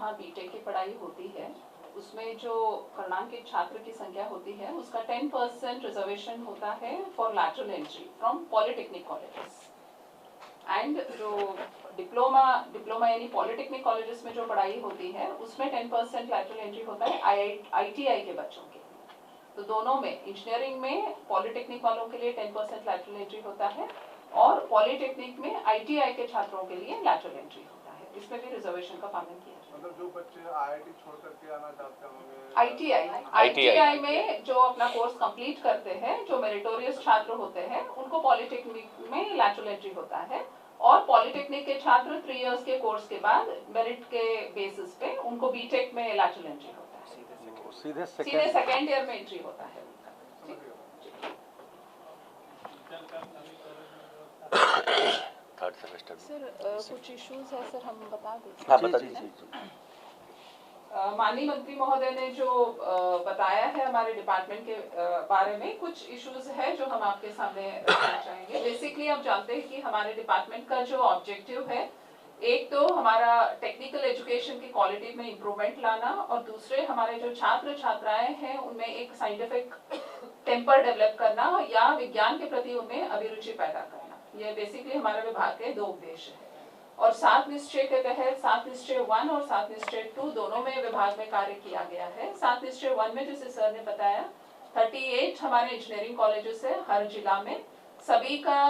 जहाँ बीटेक की पढ़ाई होती है उसमें जो कर्णांकित छात्र की संख्या होती है उसका 10% रिजर्वेशन होता है for lateral entry from polytechnic colleges. And जो डिप्लोमा यानी पॉलिटेक्निक कॉलेजेस में जो पढ़ाई होती है उसमें 10% लैटरल एंट्री होता है ITI के बच्चों के। तो दोनों में, इंजीनियरिंग में पॉलिटेक्निक वालों के लिए 10% लैटरल एंट्री होता है और पॉलिटेक्निक में ITI के छात्रों के लिए लैटरल एंट्री होता है। इसमें भी रिजर्वेशन का पालन किया जाता है। मतलब जो बच्चे IIT छोड़ करके आना चाहते होंगे, ITI में जो अपना कोर्स कंप्लीट करते हैं, जो मेरिटोरियस छात्र होते हैं, उनको पॉलिटेक्निक में लैटरल एंट्री होता है और पॉलिटेक्निक के छात्र 3 इयर्स के कोर्स के बाद मेरिट के बेसिस पे उनको बीटेक में लैटरल एंट्री होता है। सीधे सेकेंड ईयर में एंट्री होता है। थर्ड सेमेस्टर सर कुछ इश्यूज है सर, हम बता दें। हाँ बता दीजिए। माननीय मंत्री महोदय ने जो बताया है हमारे डिपार्टमेंट के बारे में, कुछ इश्यूज है जो हम आपके सामने रखना चाहेंगे। बेसिकली आप जानते हैं कि हमारे डिपार्टमेंट का जो ऑब्जेक्टिव है, एक तो हमारा टेक्निकल एजुकेशन की क्वालिटी में इम्प्रूवमेंट लाना और दूसरे हमारे जो छात्र छात्राएं हैं उनमें एक साइंटिफिक टेम्पर डेवलप करना या विज्ञान के प्रति उनमें अभिरुचि पैदा करना। ये बेसिकली हमारे विभाग के 2 उद्देश्य है। और 7 निश्चय के तहत 7 निश्चय 1 और 7 निश्चय 2 दोनों में विभाग में कार्य किया गया है। 7 निश्चय 1 में जैसे सर ने बताया 38 हमारे इंजीनियरिंग कॉलेजेस है हर जिला में, सभी का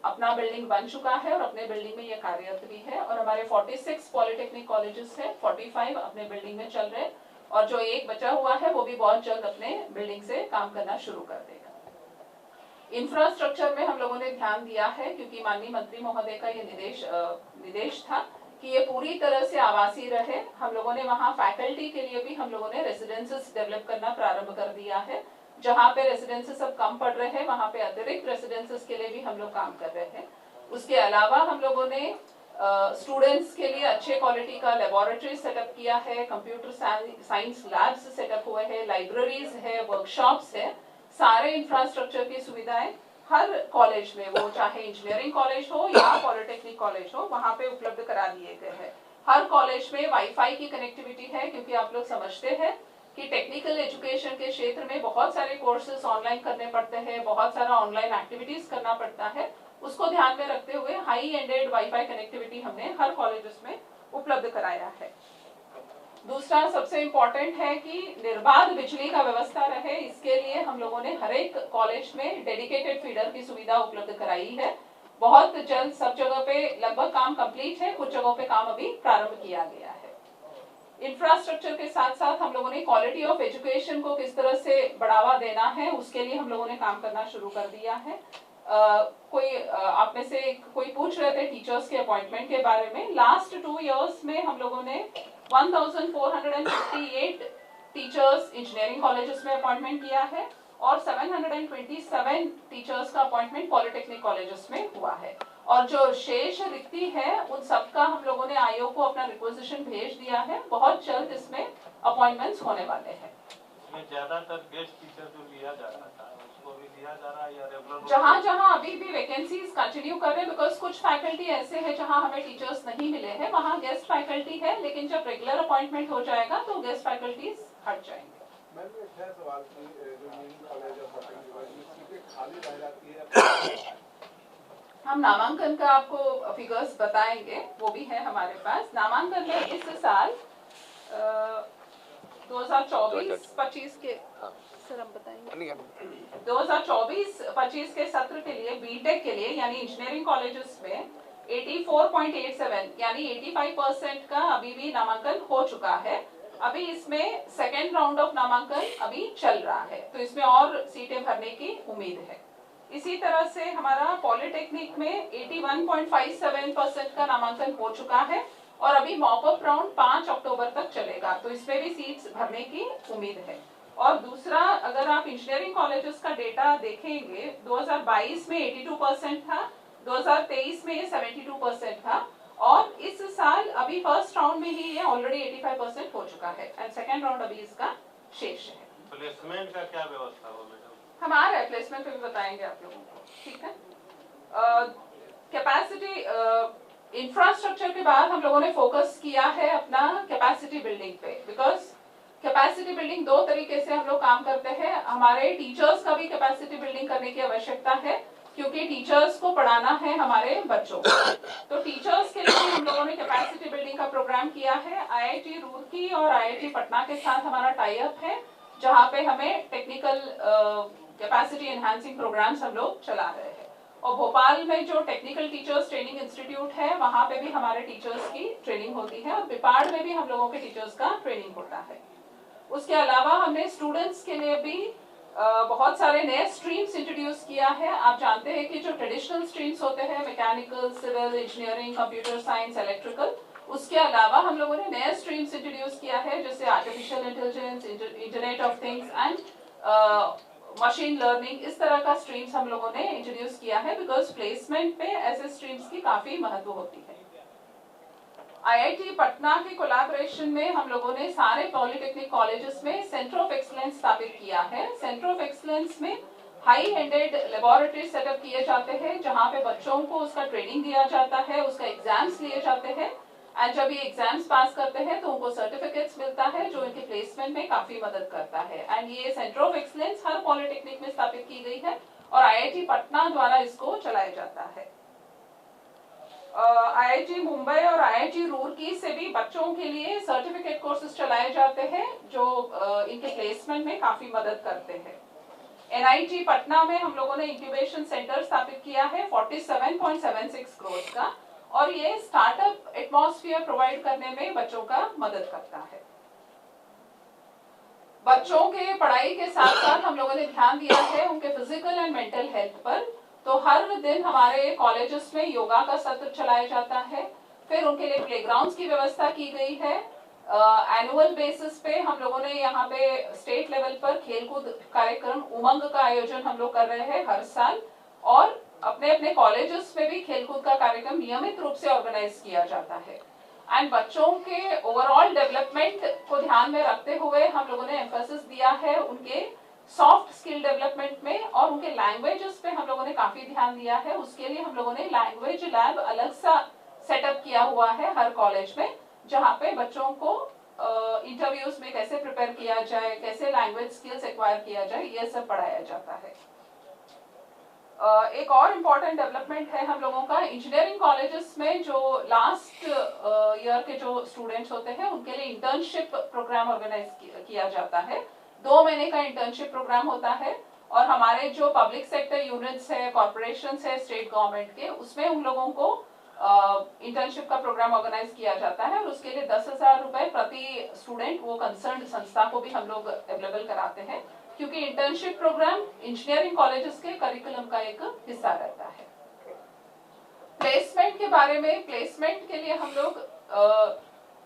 अपना बिल्डिंग बन चुका है और अपने बिल्डिंग में ये कार्यरत भी है। और हमारे 46 पॉलिटेक्निक कॉलेजेस है, 45 अपने बिल्डिंग में चल रहे और जो एक बचा हुआ है वो भी बहुत जल्द अपने बिल्डिंग से काम करना शुरू कर देगा। इंफ्रास्ट्रक्चर में हम लोगों ने ध्यान दिया है क्योंकि माननीय मंत्री महोदय का ये निर्देश था कि ये पूरी तरह से आवासीय रहे। हम लोगों ने वहाँ फैकल्टी के लिए भी हम लोगों ने रेसिडेंसेस डेवलप करना प्रारंभ कर दिया है। जहाँ पे रेसिडेंसेस अब कम पड़ रहे हैं वहाँ पे अतिरिक्त रेसिडेंसेस के लिए भी हम लोग काम कर रहे हैं। उसके अलावा हम लोगों ने स्टूडेंट्स के लिए अच्छे क्वालिटी का लेबोरेटरी सेटअप किया है, कंप्यूटर साइंस लैब्स सेटअप हुए हैं, लाइब्रेरीज है, वर्कशॉप्स है। सारे इंफ्रास्ट्रक्चर की सुविधाएं हर कॉलेज में, वो चाहे इंजीनियरिंग कॉलेज हो या पॉलिटेक्निक कॉलेज हो, वहाँ पे उपलब्ध करा दिए गए हैं। हर कॉलेज में वाईफाई की कनेक्टिविटी है क्योंकि आप लोग समझते हैं कि टेक्निकल एजुकेशन के क्षेत्र में बहुत सारे कोर्सेज ऑनलाइन करने पड़ते हैं, बहुत सारा ऑनलाइन एक्टिविटीज करना पड़ता है। उसको ध्यान में रखते हुए हाई एंडेड वाईफाई कनेक्टिविटी हमने हर कॉलेजेस में उपलब्ध कराया है। दूसरा सबसे इम्पोर्टेंट है कि निर्बाध बिजली का व्यवस्था रहे, इसके लिए हम लोगों ने हर एक कॉलेज में डेडिकेटेड फीडर की सुविधा उपलब्ध कराई है। बहुत जल्द सब जगह पे लगभग काम कंप्लीट है, कुछ जगहों पे काम अभी प्रारंभ किया गया है। इंफ्रास्ट्रक्चर के साथ साथ हम लोगों ने क्वालिटी ऑफ एजुकेशन को किस तरह से बढ़ावा देना है उसके लिए हम लोगों ने काम करना शुरू कर दिया है। आप में से कोई पूछ रहे थे टीचर्स के अपॉइंटमेंट के बारे में। लास्ट 2 इयर्स में हम लोगों ने 1458 टीचर्स इंजीनियरिंग कॉलेजेस में अपॉइंटमेंट किया है और 727 टीचर्स का अपॉइंटमेंट पॉलिटेक्निक कॉलेजेस में हुआ है। और जो शेष रिक्ति है उन सबका हम लोगों ने आयोग को अपना रिक्वेजिशन भेज दिया है। बहुत जल्द इसमें अपॉइंटमेंट्स होने वाले हैं। ज्यादातर गेस्ट टीचर जो लिया जा रहा था उसको भी लिया जा रहा है या रेगुलर? जहाँ अभी भी वैकेंसीज कंटिन्यू कर रहे हैं, बिकॉज कुछ फैकल्टी ऐसे हैं जहाँ हमें टीचर्स नहीं मिले हैं, वहाँ गेस्ट फैकल्टी है, लेकिन जब रेगुलर अपॉइंटमेंट हो जाएगा तो गेस्ट फैकल्टीज हट जाएंगे। सवाल की जो कॉलेज खाली रह जाती है, हम नामांकन का आपको फिगर्स बताएंगे, वो भी है हमारे पास। नामांकन में इस साल 2024-25 के सर हम बताएंगे 2024-25 के सत्र के लिए बीटेक के लिए यानी इंजीनियरिंग कॉलेजेस में 84.87 यानी 85% का अभी भी नामांकन हो चुका है। अभी इसमें सेकेंड राउंड ऑफ नामांकन अभी चल रहा है, तो इसमें और सीटें भरने की उम्मीद है। इसी तरह से हमारा पॉलिटेक्निक में 81.57% का नामांकन हो चुका है और अभी मॉप अप राउंड 5 अक्टूबर तक चलेगा, तो इसमें भी सीट्स भरने की उम्मीद है। और दूसरा, अगर आप इंजीनियरिंग कॉलेजेस का डेटा देखेंगे 2022 में 82% था, 2023 में 72% था और इस साल अभी फर्स्ट राउंड में ही ये ऑलरेडी 85% हो चुका है एंड सेकेंड राउंड अभी इसका शेष है। प्लेसमेंट का क्या व्यवस्था हो मैडम? हम आ रहे हैं, प्लेसमेंट पे भी बताएंगे आप लोगों को, ठीक है। कैपेसिटी इंफ्रास्ट्रक्चर के बाद हम लोगों ने फोकस किया है अपना कैपेसिटी बिल्डिंग पे, बिकॉज कैपेसिटी बिल्डिंग दो तरीके से हम लोग काम करते हैं। हमारे टीचर्स का भी कैपेसिटी बिल्डिंग करने की आवश्यकता है, क्योंकि टीचर्स को पढ़ाना है हमारे बच्चों को। तो टीचर्स के लिए हम लोगों ने कैपेसिटी बिल्डिंग का प्रोग्राम किया है। आईआईटी रुड़की और आईआईटी पटना के साथ हमारा टाई अप है, जहाँ पे हमें टेक्निकल कैपेसिटी एनहांसिंग प्रोग्राम्स हम लोग चला रहे हैं। और भोपाल में जो टेक्निकल टीचर्स ट्रेनिंग इंस्टीट्यूट है, वहाँ पे भी हमारे टीचर्स की ट्रेनिंग होती है, और बिपाड़ में भी हम लोगों के टीचर्स का ट्रेनिंग होता है। उसके अलावा हमने स्टूडेंट्स के लिए भी बहुत सारे नए स्ट्रीम्स इंट्रोड्यूस किया है। आप जानते हैं कि जो ट्रेडिशनल स्ट्रीम्स होते हैं, mechanical, civil engineering, computer science, electrical, उसके अलावा हम लोगों ने नए स्ट्रीम्स इंट्रोड्यूस किया है, जैसे artificial intelligence, internet of things and machine learning. इस तरह का स्ट्रीम्स हम लोगों ने इंट्रोड्यूस किया है, बिकॉज प्लेसमेंट पे ऐसे स्ट्रीम्स की काफी महत्व होती है। आईआईटी पटना के कोलैबोरेशन में हम लोगों ने सारे पॉलिटेक्निक कॉलेजेस में सेंटर ऑफ एक्सीलेंस स्थापित किया है। सेंटर ऑफ एक्सीलेंस में हाई एंडेड लेबोरेटरी सेटअप किए जाते हैं, जहां पे बच्चों को उसका ट्रेनिंग दिया जाता है, उसका एग्जाम्स लिए जाते हैं, एंड जब ये एग्जाम्स पास करते हैं तो उनको सर्टिफिकेट्स मिलता है, जो इनके प्लेसमेंट में काफी मदद करता है। एंड ये centre of excellence her polytechnic में स्थापित की गई है, और आईआईटी पटना द्वारा इसको चलाया जाता है। आईआईटी मुंबई और आईआईटी रुड़की से भी बच्चों के लिए सर्टिफिकेट कोर्सेज चलाए जाते हैं, जो इनके प्लेसमेंट में काफी मदद करते हैं। एनआईटी पटना में हम लोगों ने इंक्यूबेशन सेंटर स्थापित किया है 47.76 करोड़ का, और ये स्टार्टअप एटमॉस्फेयर प्रोवाइड करने में बच्चों का मदद करता है। बच्चों के पढ़ाई के साथ साथ हम लोगों ने ध्यान दिया है उनके फिजिकल एंड मेंटल हेल्थ पर। तो हर दिन हमारे कॉलेजेस में योगा का सत्र चलाया जाता है, फिर उनके लिए प्लेग्राउंड्स की व्यवस्था की गई है। एनुअल बेसिस पे हम लोगों ने यहाँ पे स्टेट लेवल पर खेलकूद कार्यक्रम उमंग का आयोजन हम लोग कर रहे हैं हर साल, और अपने अपने कॉलेजेस में भी खेलकूद का कार्यक्रम नियमित रूप से ऑर्गेनाइज किया जाता है। एंड बच्चों के ओवरऑल डेवलपमेंट को ध्यान में रखते हुए हम लोगों ने एम्फेसिस दिया है उनके सॉफ्ट स्किल डेवलपमेंट में, और उनके लैंग्वेजेस पे हम लोगों ने काफी ध्यान दिया है। उसके लिए हम लोगों ने लैंग्वेज लैब अलग सा सेटअप किया हुआ है हर कॉलेज में, जहाँ पे बच्चों को इंटरव्यूज में कैसे प्रिपेयर किया जाए, कैसे लैंग्वेज स्किल्स एक्वायर किया जाए, ये सब पढ़ाया जाता है। एक और इम्पोर्टेंट डेवलपमेंट है हम लोगों का, इंजीनियरिंग कॉलेजेस में जो लास्ट ईयर के जो स्टूडेंट्स होते हैं उनके लिए इंटर्नशिप प्रोग्राम ऑर्गेनाइज किया जाता है। 2 महीने का इंटर्नशिप प्रोग्राम होता है, और हमारे जो पब्लिक सेक्टर यूनिट्स है, कॉर्पोरेशंस है स्टेट गवर्नमेंट के, उसमें उन लोगों को इंटर्नशिप का प्रोग्राम ऑर्गेनाइज किया जाता है, और उसके लिए 10,000 रुपए प्रति स्टूडेंट वो कंसर्न संस्था को भी हम लोग अवेलेबल कराते हैं, क्योंकि इंटर्नशिप प्रोग्राम इंजीनियरिंग कॉलेजेस के करिकुलम का एक हिस्सा रहता है। प्लेसमेंट के बारे में, प्लेसमेंट के लिए हम लोग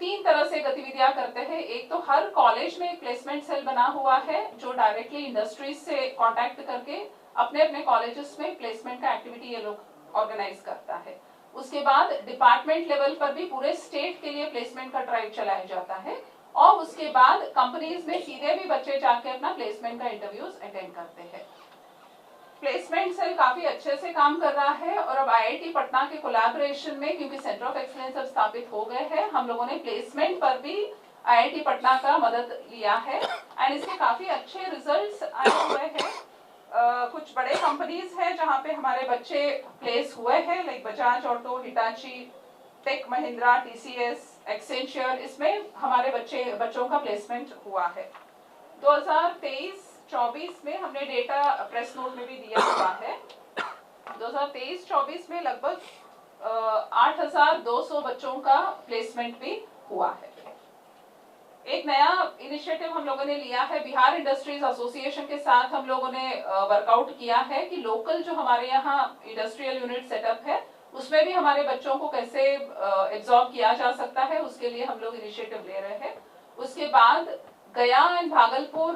3 तरह से गतिविधियां करते हैं। एक तो हर कॉलेज में एक प्लेसमेंट सेल बना हुआ है, जो डायरेक्टली इंडस्ट्रीज से कांटेक्ट करके अपने अपने कॉलेजेस में प्लेसमेंट का एक्टिविटी ये लोग ऑर्गेनाइज करता है। उसके बाद डिपार्टमेंट लेवल पर भी पूरे स्टेट के लिए प्लेसमेंट का ड्राइव चलाया जाता है, और उसके बाद कंपनीज में सीधे भी बच्चे जाके अपना प्लेसमेंट का इंटरव्यूज अटेंड करते हैं। प्लेसमेंट सेल काफी अच्छे से काम कर रहा है, और अब आईआईटी पटना के कोलैबोरेशन में, क्योंकि सेंटर ऑफ एक्सीलेंस अब स्थापित हो गए हैं, हम लोगों ने प्लेसमेंट पर भी आईआईटी पटना का मदद लिया है, एंड इसके काफी अच्छे रिजल्ट्स आए हुए हैं। कुछ बड़े कंपनीज हैं जहां पे हमारे बच्चे प्लेस हुए हैं, like Bajaj auto, Hitachi, tech Mahindra, TCS, Accenture, इसमें हमारे बच्चों का प्लेसमेंट हुआ है। 2023-24 में हमने डेटा प्रेस नोट में भी दिया हुआ है। 2023-24 में लगभग 8,200 बच्चों का प्लेसमेंट भी हुआ है। एक नया इनिशिएटिव हम लोगों ने लिया है, बिहार इंडस्ट्रीज एसोसिएशन के साथ हम लोगों ने वर्कआउट किया है कि लोकल जो हमारे यहाँ इंडस्ट्रियल यूनिट सेटअप है, उसमें भी हमारे बच्चों को कैसे एब्जॉर्ब किया जा सकता है, उसके लिए हम लोग इनिशिएटिव ले रहे हैं। उसके बाद गया एंड भागलपुर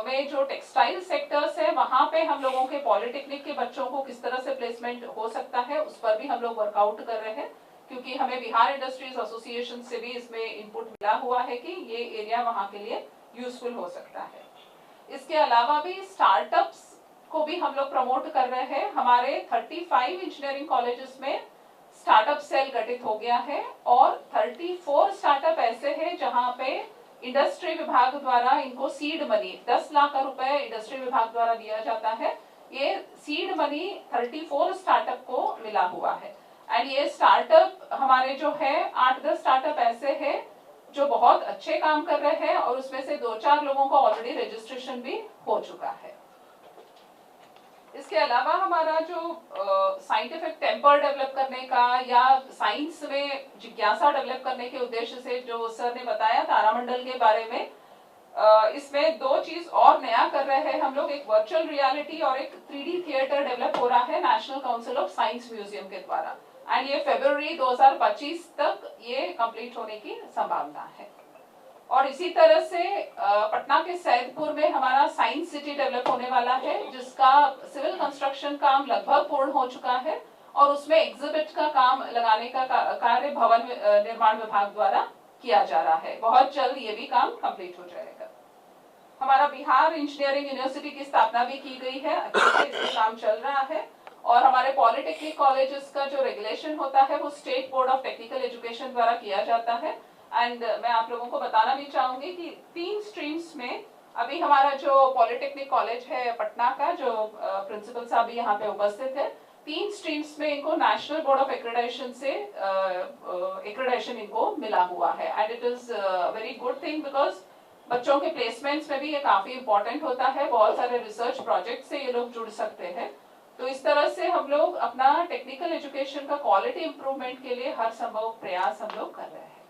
में जो टेक्सटाइल सेक्टर्स है, वहां पे हम लोगों के पॉलिटेक्निक के बच्चों को किस तरह से प्लेसमेंट हो सकता है, उस पर भी हम लोग वर्कआउट कर रहे हैं, क्योंकि हमें बिहार इंडस्ट्रीज एसोसिएशन से भी इसमें इनपुट मिला हुआ है कि ये एरिया वहां के लिए यूजफुल हो सकता है। इसके अलावा भी स्टार्टअप्स को भी हम लोग प्रमोट कर रहे हैं। हमारे 35 इंजीनियरिंग कॉलेजेस में स्टार्टअप सेल गठित हो गया है और 34 स्टार्टअप ऐसे हैं जहां पे इंडस्ट्री विभाग द्वारा इनको सीड मनी 10 लाख रुपए इंडस्ट्री विभाग द्वारा दिया जाता है। ये सीड मनी 34 स्टार्टअप को मिला हुआ है एंड ये स्टार्टअप हमारे जो है 8-10 स्टार्टअप ऐसे हैं जो बहुत अच्छे काम कर रहे हैं और उसमें से 2-4 लोगों का ऑलरेडी रजिस्ट्रेशन भी हो चुका है। इसके अलावा हमारा जो साइंटिफिक टेम्पर डेवलप करने का या साइंस में जिज्ञासा डेवलप करने के उद्देश्य से जो सर ने बताया तारामंडल के बारे में, इसमें 2 चीज और नया कर रहे हैं हम लोग। एक वर्चुअल रियलिटी और एक 3D थिएटर डेवलप हो रहा है national council of science museum के द्वारा एंड ये फरवरी 2025 तक ये कंप्लीट होने की संभावना है। और इसी तरह से पटना के सैदपुर में हमारा साइंस सिटी डेवलप होने वाला है जिसका सिविल कंस्ट्रक्शन काम लगभग पूर्ण हो चुका है और उसमें एग्जिबिट का काम लगाने का कार्य भवन निर्माण विभाग द्वारा किया जा रहा है। बहुत जल्द ये भी काम कंप्लीट हो जाएगा। हमारा बिहार इंजीनियरिंग यूनिवर्सिटी की स्थापना भी की गई है, अच्छे से इसमें काम चल रहा है और हमारे पॉलिटेक्निक कॉलेजेस का जो रेगुलेशन होता है वो state board of technical education द्वारा किया जाता है एंड मैं आप लोगों को बताना भी चाहूंगी कि 3 स्ट्रीम्स में अभी हमारा जो पॉलिटेक्निक कॉलेज है पटना का जो प्रिंसिपल साहब भी यहाँ पे उपस्थित है, 3 स्ट्रीम्स में इनको नेशनल बोर्ड ऑफ एक्रेडिटेशन से एक्रेडिटेशन इनको मिला हुआ है and it is very good thing because बच्चों के प्लेसमेंट्स में भी ये काफी इंपॉर्टेंट होता है। बहुत सारे रिसर्च प्रोजेक्ट से ये लोग जुड़ सकते हैं। तो इस तरह से हम लोग अपना टेक्निकल एजुकेशन का क्वालिटी इंप्रूवमेंट के लिए हर संभव प्रयास हम लोग कर रहे हैं।